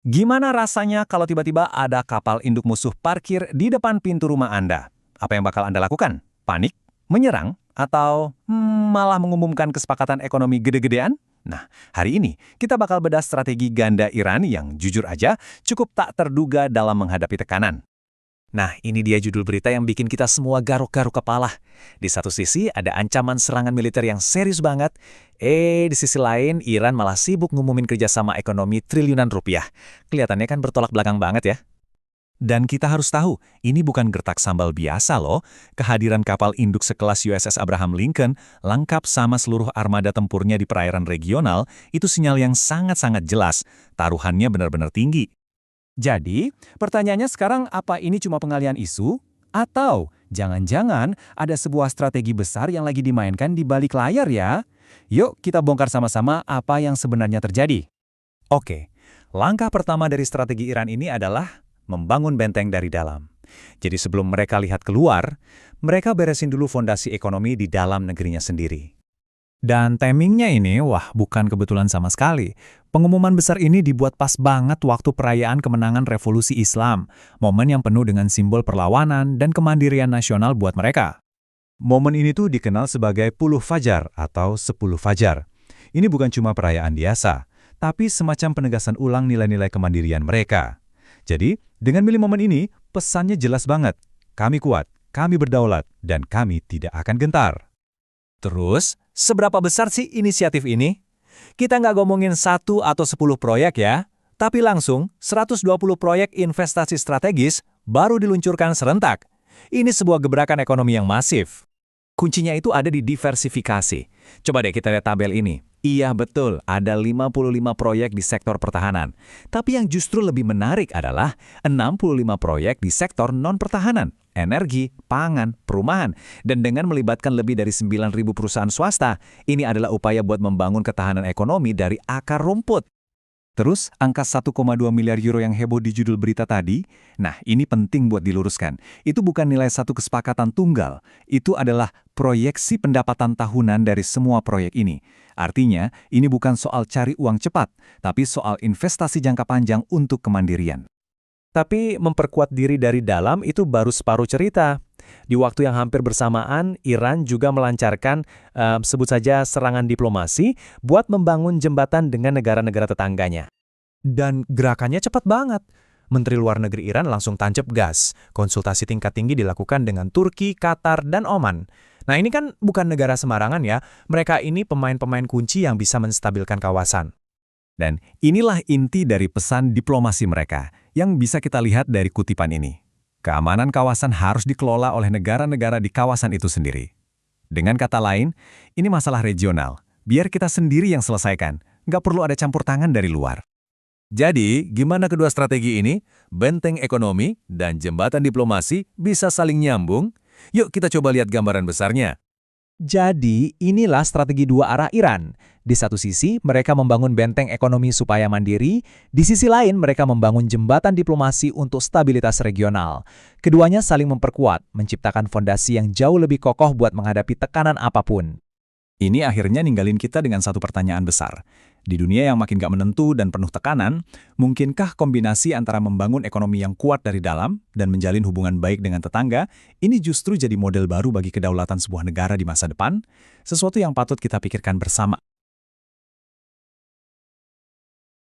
Gimana rasanya kalau tiba-tiba ada kapal induk musuh parkir di depan pintu rumah Anda? Apa yang bakal Anda lakukan? Panik? Menyerang? Atau malah mengumumkan kesepakatan ekonomi gede-gedean? Nah, hari ini kita bakal bedah strategi ganda Iran yang jujur aja cukup tak terduga dalam menghadapi tekanan. Nah, ini dia judul berita yang bikin kita semua garuk-garuk kepala. Di satu sisi ada ancaman serangan militer yang serius banget. Di sisi lain Iran malah sibuk ngumumin kerjasama ekonomi triliunan rupiah. Kelihatannya kan bertolak belakang banget ya. Dan kita harus tahu, ini bukan gertak sambal biasa loh. Kehadiran kapal induk sekelas USS Abraham Lincoln, lengkap sama seluruh armada tempurnya di perairan regional, itu sinyal yang sangat-sangat jelas. Taruhannya benar-benar tinggi. Jadi, pertanyaannya sekarang apa ini cuma pengalian isu? Atau jangan-jangan ada sebuah strategi besar yang lagi dimainkan di balik layar ya? Yuk kita bongkar sama-sama apa yang sebenarnya terjadi. Oke, langkah pertama dari strategi Iran ini adalah membangun benteng dari dalam. Jadi sebelum mereka lihat keluar, mereka beresin dulu fondasi ekonomi di dalam negerinya sendiri. Dan timingnya ini, wah bukan kebetulan sama sekali. Pengumuman besar ini dibuat pas banget waktu perayaan kemenangan revolusi Islam, momen yang penuh dengan simbol perlawanan dan kemandirian nasional buat mereka. Momen ini tuh dikenal sebagai Puluh Fajar atau 10 Fajar. Ini bukan cuma perayaan biasa, tapi semacam penegasan ulang nilai-nilai kemandirian mereka. Jadi, dengan milih momen ini, pesannya jelas banget. Kami kuat, kami berdaulat, dan kami tidak akan gentar. Terus, seberapa besar sih inisiatif ini? Kita nggak ngomongin 1 atau 10 proyek ya, tapi langsung 120 proyek investasi strategis baru diluncurkan serentak. Ini sebuah gebrakan ekonomi yang masif. Kuncinya itu ada di diversifikasi. Coba deh kita lihat tabel ini. Iya betul, ada 55 proyek di sektor pertahanan. Tapi yang justru lebih menarik adalah 65 proyek di sektor non-pertahanan, energi, pangan, perumahan. Dan dengan melibatkan lebih dari 9.000 perusahaan swasta, ini adalah upaya buat membangun ketahanan ekonomi dari akar rumput. Terus, angka 1,2 miliar euro yang heboh di judul berita tadi, nah ini penting buat diluruskan. Itu bukan nilai satu kesepakatan tunggal, itu adalah proyeksi pendapatan tahunan dari semua proyek ini. Artinya, ini bukan soal cari uang cepat, tapi soal investasi jangka panjang untuk kemandirian. Tapi memperkuat diri dari dalam itu baru separuh cerita. Di waktu yang hampir bersamaan, Iran juga melancarkan, sebut saja serangan diplomasi, buat membangun jembatan dengan negara-negara tetangganya. Dan gerakannya cepat banget. Menteri Luar Negeri Iran langsung tancap gas. Konsultasi tingkat tinggi dilakukan dengan Turki, Qatar, dan Oman. Nah ini kan bukan negara sembarangan ya, mereka ini pemain-pemain kunci yang bisa menstabilkan kawasan. Dan inilah inti dari pesan diplomasi mereka, yang bisa kita lihat dari kutipan ini. Keamanan kawasan harus dikelola oleh negara-negara di kawasan itu sendiri. Dengan kata lain, ini masalah regional. Biar kita sendiri yang selesaikan, nggak perlu ada campur tangan dari luar. Jadi, gimana kedua strategi ini? Benteng ekonomi dan jembatan diplomasi bisa saling nyambung? Yuk kita coba lihat gambaran besarnya. Jadi, inilah strategi dua arah Iran. Di satu sisi, mereka membangun benteng ekonomi supaya mandiri, di sisi lain mereka membangun jembatan diplomasi untuk stabilitas regional. Keduanya saling memperkuat, menciptakan fondasi yang jauh lebih kokoh buat menghadapi tekanan apapun. Ini akhirnya ninggalin kita dengan satu pertanyaan besar. Di dunia yang makin gak menentu dan penuh tekanan, mungkinkah kombinasi antara membangun ekonomi yang kuat dari dalam dan menjalin hubungan baik dengan tetangga, ini justru jadi model baru bagi kedaulatan sebuah negara di masa depan? Sesuatu yang patut kita pikirkan bersama.